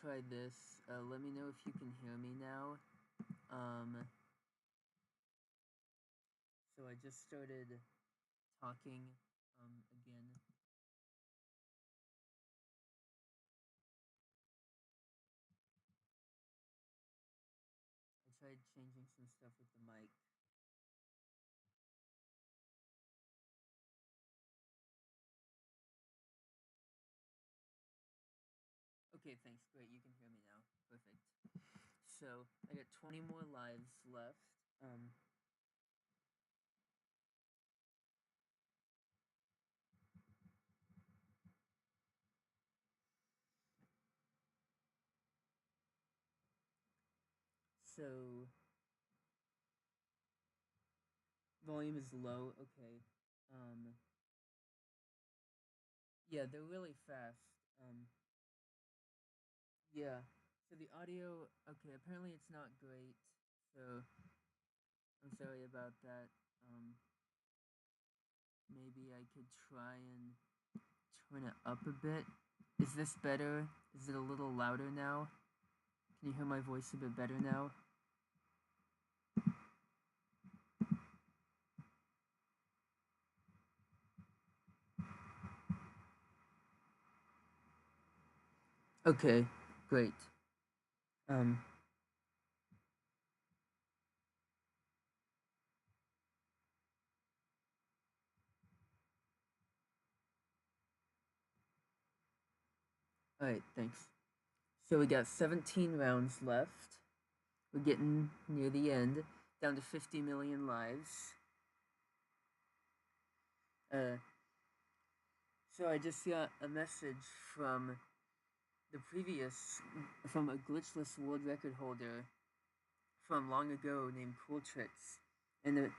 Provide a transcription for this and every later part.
try this. Let me know if you can hear me now. So I just started talking again. I tried changing some stuff with the mic. Okay, thanks. Great, you can hear me now. Perfect. So I got 20 more lives left. So volume is low. Okay. Yeah, they're really fast. Yeah. So the audio. Okay. Apparently it's not great. So I'm sorry about that. Maybe I could try and turn it up a bit. Is this better? Is it a little louder now? Can you hear my voice a bit better now? Okay, great. Alright, thanks. So we got 17 rounds left. We're getting near the end, down to 50 million lives. So I just got a message from from a glitchless world record holder from long ago named Cool Tricks. And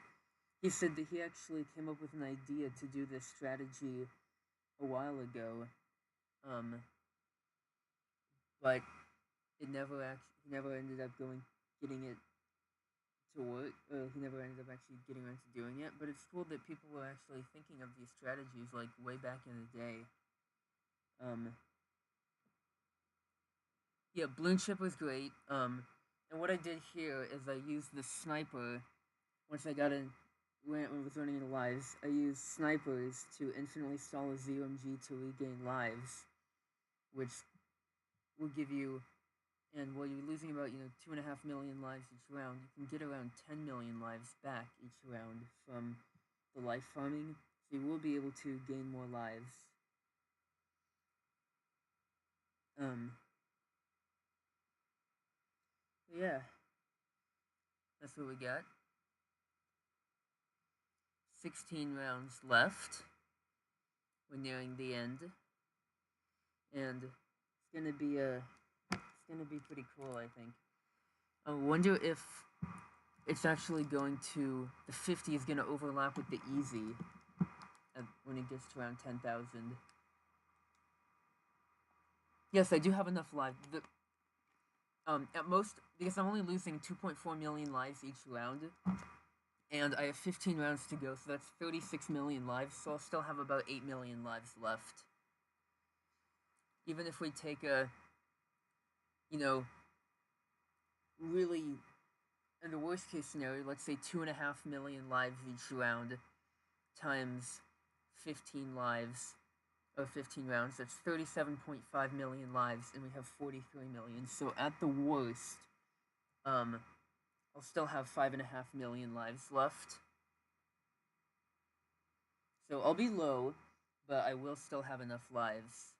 he said that he actually came up with an idea to do this strategy a while ago. But he never ended up getting it to work. He never ended up actually getting around to doing it. But it's cool that people were actually thinking of these strategies like way back in the day. Yeah, Balloon Ship was great. And what I did here is I used the sniper. Once I got in, when I was running into lives, I used snipers to infinitely stall a ZMG to regain lives, which will give you. And while you're losing about 2.5 million lives each round, you can get around 10 million lives back each round from the life farming. So you will be able to gain more lives. Yeah, that's what we got. 16 rounds left. We're nearing the end, and it's gonna be pretty cool. I think. I wonder if it's actually going to the 50 is gonna overlap with the easy when it gets to around 10,000. Yes, I do have enough lives. At most, because I'm only losing 2.4 million lives each round, and I have 15 rounds to go, so that's 36 million lives, so I'll still have about 8 million lives left. Even if we take a, really, in the worst case scenario, let's say 2.5 million lives each round, times 15 lives, or 15 rounds, that's 37.5 million lives, and we have 43 million, so at the worst, I'll still have 5.5 million lives left. So I'll be low, but I will still have enough lives.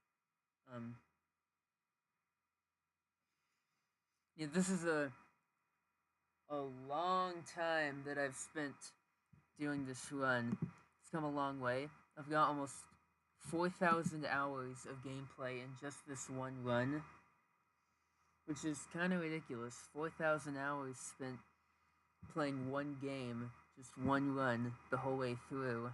Yeah, this is a long time that I've spent doing this run. It's come a long way. I've got almost 4,000 hours of gameplay in just this one run, which is kind of ridiculous. 4,000 hours spent playing one game, just one run, the whole way through.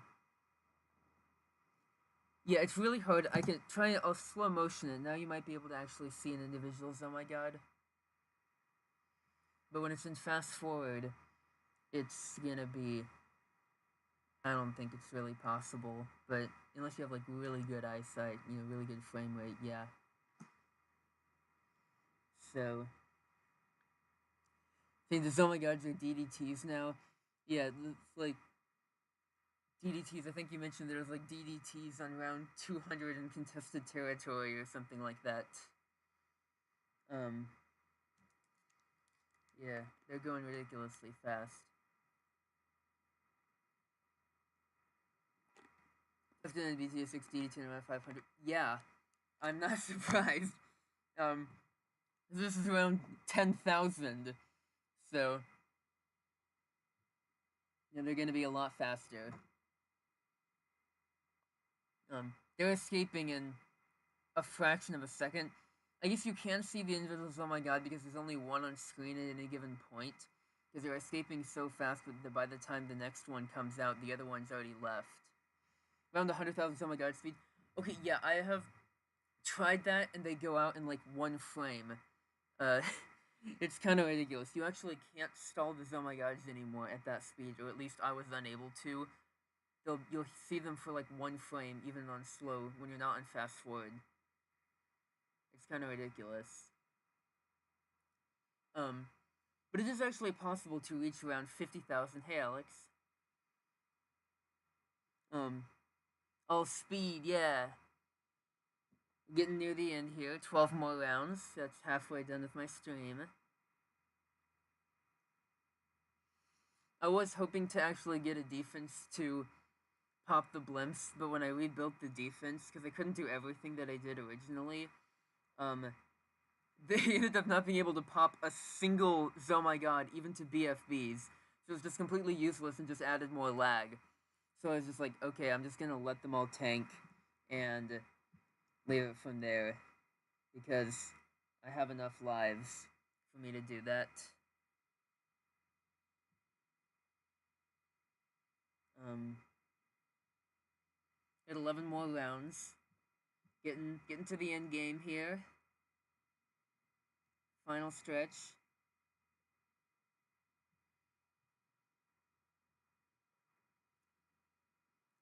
Yeah, it's really hard. I can try a slow motion it. Now you might be able to actually see an individuals. Oh my god. But when it's in fast forward, it's gonna be. I don't think it's really possible. But unless you have like really good eyesight, really good frame rate, yeah. So, I think the oh my gods are DDTs now. Yeah, it's like DDTs. I think you mentioned there's like DDTs on round 200 in contested territory or something like that. Yeah, they're going ridiculously fast. It's gonna be BTD6 DDT around 500. Yeah, I'm not surprised. This is around 10,000, so yeah, they're gonna be a lot faster. They're escaping in a fraction of a second. I guess you can see the individuals, oh my god, because there's only one on screen at any given point. Because they're escaping so fast that by the time the next one comes out, the other one's already left. Around 100,000 oh my god speed. Okay, yeah, I have tried that, and they go out in like one frame. It's kind of ridiculous. You actually can't stall the oh my gods anymore at that speed, or at least I was unable to. You'll see them for like one frame, even on slow, when you're not on fast forward. It's kind of ridiculous. But it is actually possible to reach around 50,000. Hey, Alex. Oh, speed, yeah. Getting near the end here. 12 more rounds. That's halfway done with my stream. I was hoping to actually get a defense to pop the blimps, but when I rebuilt the defense, because I couldn't do everything that I did originally, they ended up not being able to pop a single oh my god, even to BFBs. So it was just completely useless and just added more lag. So I was just like, okay, I'm just gonna let them all tank and leave it from there, because I have enough lives for me to do that. At 11 more rounds. Getting to the end game here. Final stretch.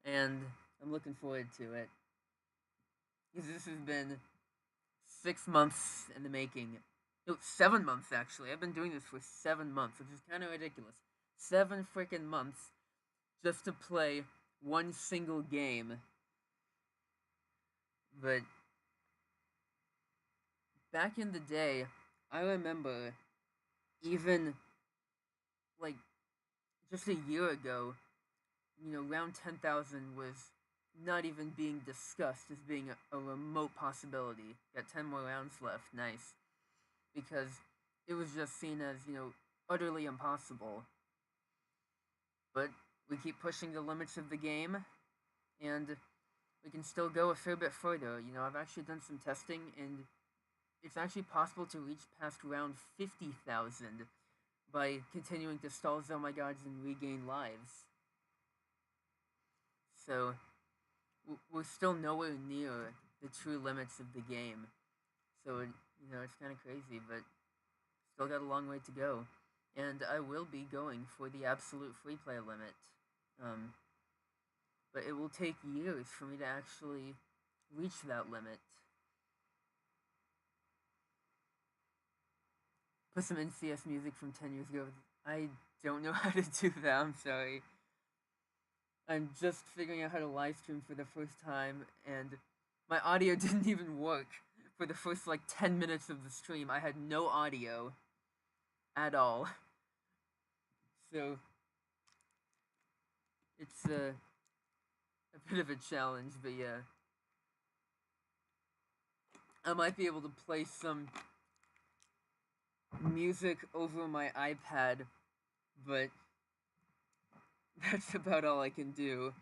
And I'm looking forward to it. Because this has been 6 months in the making. No, 7 months actually. I've been doing this for 7 months, which is kind of ridiculous. 7 freaking months just to play one single game. But back in the day, I remember even like just a year ago, round 10,000 was not even being discussed as being a remote possibility. Got 10 more rounds left, nice. Because it was just seen as, utterly impossible. But we keep pushing the limits of the game, and we can still go a fair bit further. I've actually done some testing, and it's actually possible to reach past round 50,000 by continuing to stall oh my gods and regain lives. So, we're still nowhere near the true limits of the game. So, it's kind of crazy, but still got a long way to go. And I will be going for the absolute free play limit. But it will take years for me to actually reach that limit. Put some NCS music from 10 years ago. I don't know how to do that, I'm sorry. I'm just figuring out how to live stream for the first time, and my audio didn't even work for the first, 10 minutes of the stream. I had no audio at all. So, it's a bit of a challenge, but yeah. I might be able to play some music over my iPad, but that's about all I can do.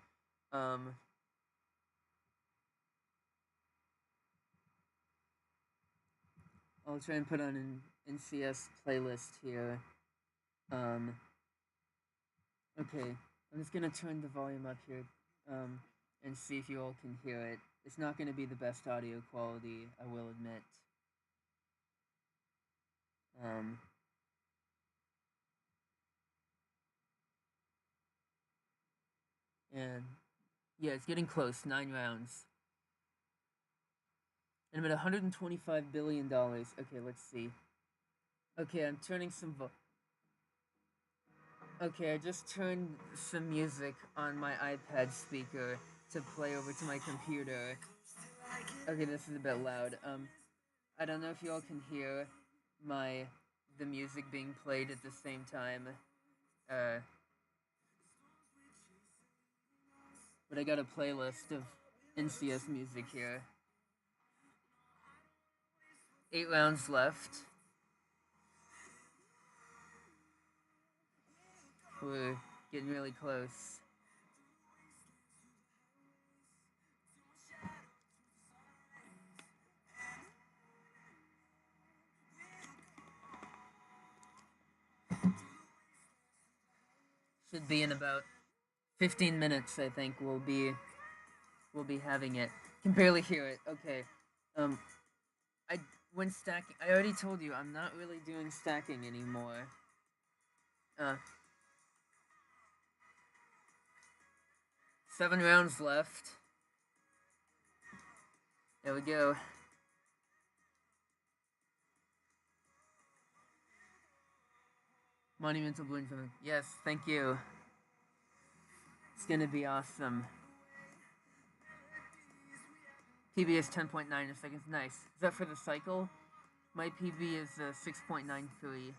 I'll try and put on an NCS playlist here. Okay, I'm just gonna turn the volume up here, and see if you all can hear it. It's not gonna be the best audio quality, I will admit. And yeah, it's getting close. 9 rounds. And I'm at $125 billion. Okay, let's see. Okay, I'm turning some Okay, I just turned some music on my iPad speaker to play over to my computer. Okay, this is a bit loud. I don't know if you all can hear the music being played at the same time. Uh, but I got a playlist of NCS music here. 8 rounds left. We're getting really close. Should be in about 15 minutes, I think. We'll be having it. Can barely hear it. Okay. Um, when stacking, I already told you I'm not really doing stacking anymore. 7 rounds left. There we go. Monumental balloon from yes, thank you. It's gonna be awesome. PB is 10.9 seconds. Nice. Is that for the cycle? My PB is 6.93.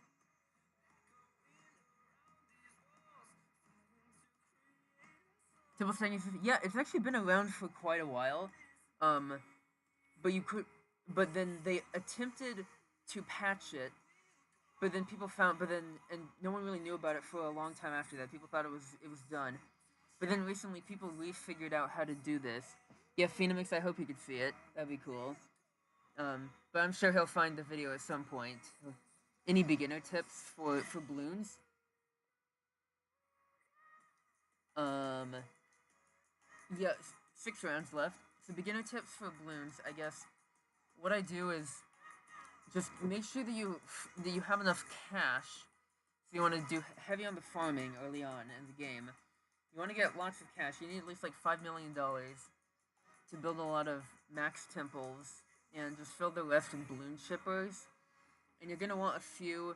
Table stacking. Yeah, it's actually been around for quite a while. But you could, but then they attempted to patch it, but then and no one really knew about it for a long time after that. People thought it was done, but then recently people figured out how to do this. Yeah, Phenomix, I hope you could see it. That'd be cool. But I'm sure he'll find the video at some point. Any beginner tips for balloons? Yeah, 6 rounds left. So beginner tips for balloons, I guess. What I do is just make sure that you have enough cash. So you want to do heavy on the farming early on in the game. You want to get lots of cash. You need at least like $5 million to build a lot of max temples and just fill the rest with balloon shippers. And you're gonna want a few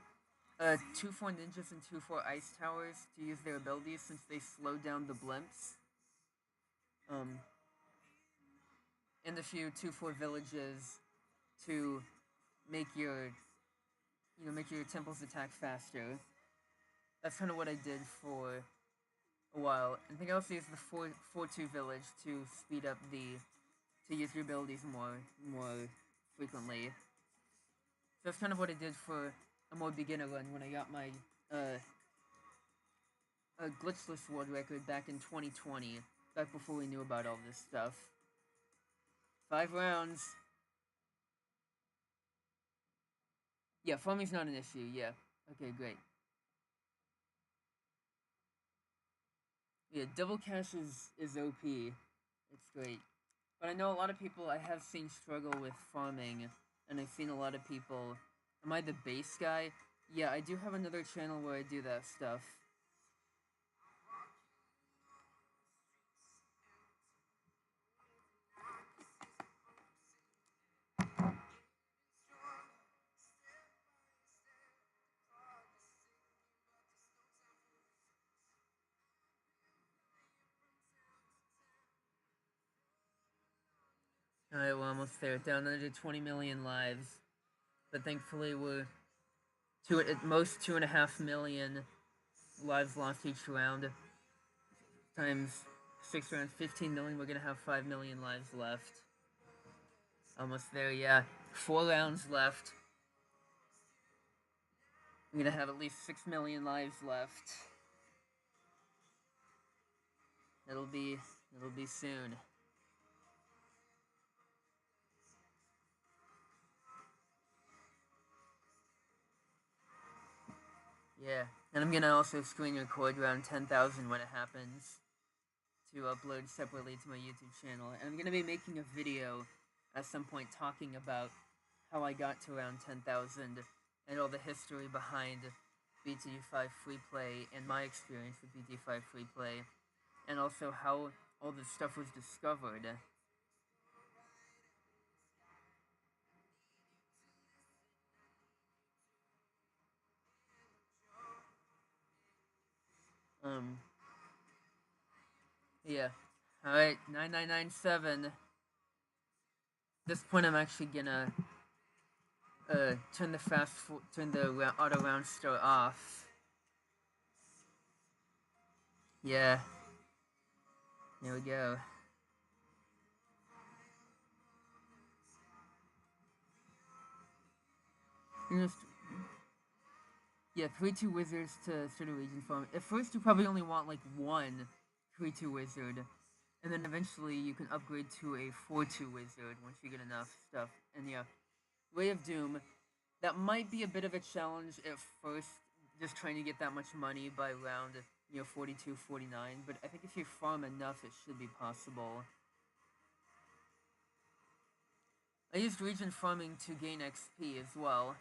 2-4 ninjas and 2-4 ice towers to use their abilities since they slow down the blimps. And a few 2-4 villages to make your temples attack faster. That's kind of what I did for a while. I think I also used the 4-2 village to speed up to use your abilities more frequently. So that's kind of what I did for a more beginner run when I got my glitchless world record back in 2020, back before we knew about all this stuff. 5 rounds. Yeah, farming's not an issue, yeah. Okay, great. Yeah, double cash is OP. It's great. But I know a lot of people I have seen struggle with farming, and I've seen a lot of people. Am I the base guy? Yeah, I do have another channel where I do that stuff. Alright, we're almost there. Down under 20 million lives. But thankfully we're at most 2.5 million lives lost each round. Times 6 rounds, 15 million. We're gonna have 5 million lives left. Almost there, yeah. 4 rounds left. I'm gonna have at least 6 million lives left. It'll be soon. Yeah, and I'm gonna also screen record around 10,000 when it happens to upload separately to my YouTube channel. And I'm gonna be making a video at some point talking about how I got to around 10,000 and all the history behind BTD5 free play and my experience with BTD5 free play, and also how all this stuff was discovered. Yeah. Alright, 9997. At this point, I'm actually gonna turn the auto round star off. Yeah. There we go. Yeah, 3-2 wizards to start a region farm. At first, you probably only want like one 3-2 wizard, and then eventually you can upgrade to a 4-2 wizard once you get enough stuff. And yeah, Way of Doom, that might be a bit of a challenge at first, just trying to get that much money by round, 42, 49, but I think if you farm enough, it should be possible. I used region farming to gain XP as well.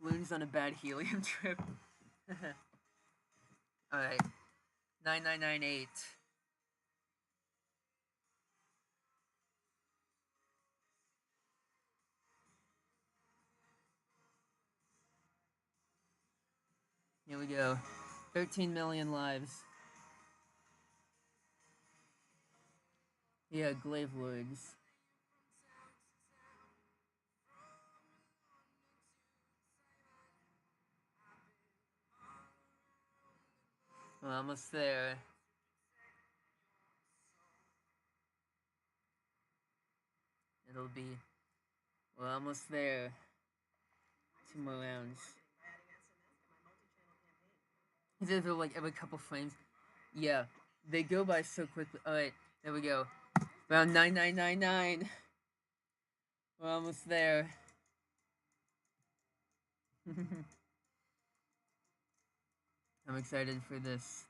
Bloons on a bad helium trip. Alright. 9998. Here we go. 13 million lives. Yeah, glaive lords. We're almost there. It'll be... We're almost there. 2 more rounds. These are like every couple frames. Yeah, they go by so quickly. Alright, there we go. Round 9999. We're almost there. I'm excited for this.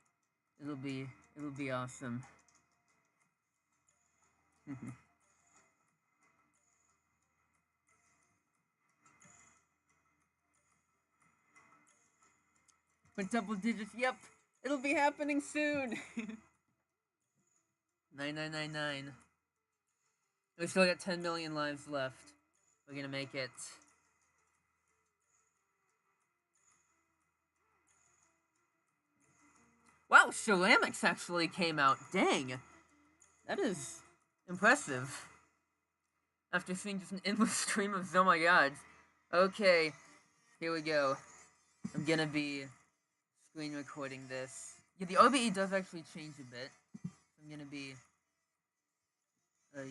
It'll be awesome. But double digits, yep! It'll be happening soon! 9999. We still got 10 million lives left. We're gonna make it. Wow, ceramics actually came out. Dang! That is impressive. After seeing just an endless stream of oh my gods. Okay, here we go. I'm gonna be screen recording this. Yeah, the OBE does actually change a bit. I'm gonna be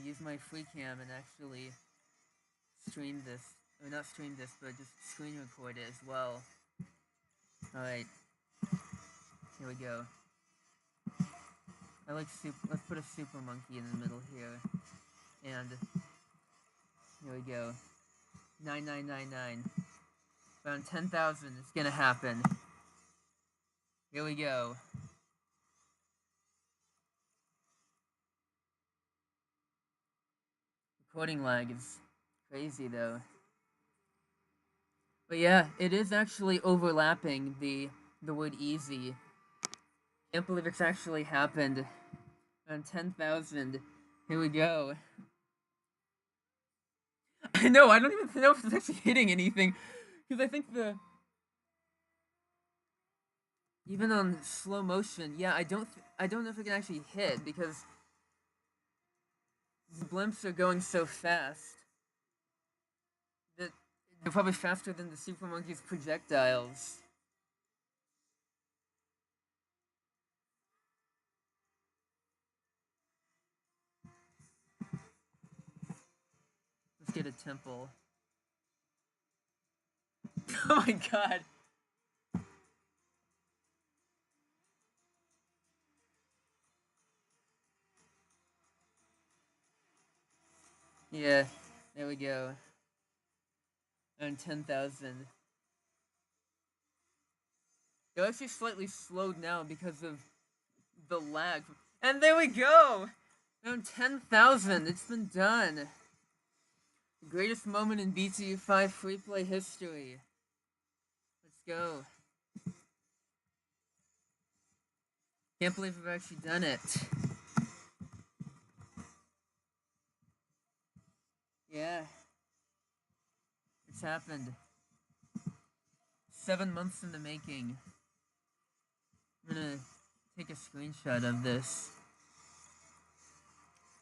use my free cam and actually stream this. Or not stream this, but just screen record it as well. Alright. Here we go. Let's put a super monkey in the middle here. And here we go. 9999. Around 10,000 is gonna happen. Here we go. Recording lag is crazy though. But yeah, it is actually overlapping the word easy. Can't believe it's actually happened. Around 10,000. Here we go. I know, I don't even know if it's actually hitting anything. Because I think even on slow motion, yeah, I don't know if it can actually hit because the blimps are going so fast that they're probably faster than the Super Monkey's projectiles. Let's get a temple. Oh my god. Yeah, there we go. And 10,000. They're actually slightly slowed now because of the lag. And there we go! Around 10,000. It's been done. The greatest moment in BTD5 free play history. Let's go. Can't believe we've actually done it. happened. 7 months in the making. I'm gonna take a screenshot of this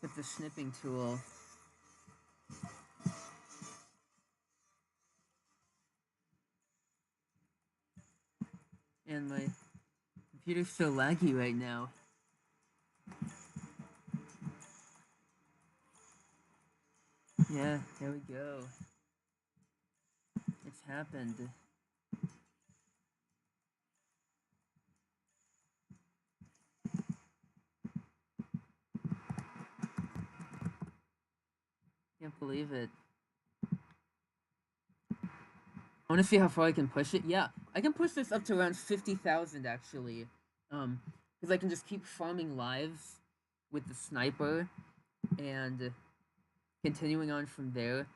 with the snipping tool. And my computer's so laggy right now. Yeah, there we go. It's happened. Can't believe it. I want to see how far I can push it. Yeah, I can push this up to around 50,000 actually. Because I can just keep farming lives with the sniper and continuing on from there.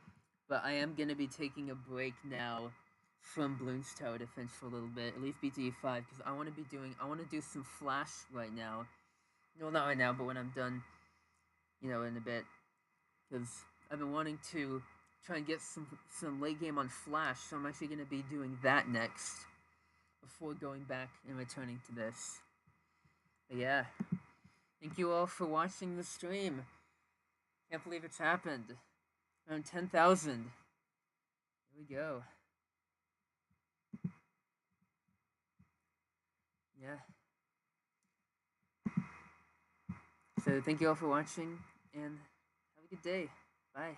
But I am gonna be taking a break now from Bloons Tower Defense for a little bit, at least BTD5, because I want to do some Flash right now. No, not right now, but when I'm done, in a bit, because I've been wanting to try and get some late game on Flash, so I'm actually gonna be doing that next before going back and returning to this. But yeah, thank you all for watching the stream. Can't believe it's happened. Around 10,000. Here we go. Yeah. So thank you all for watching, and have a good day. Bye.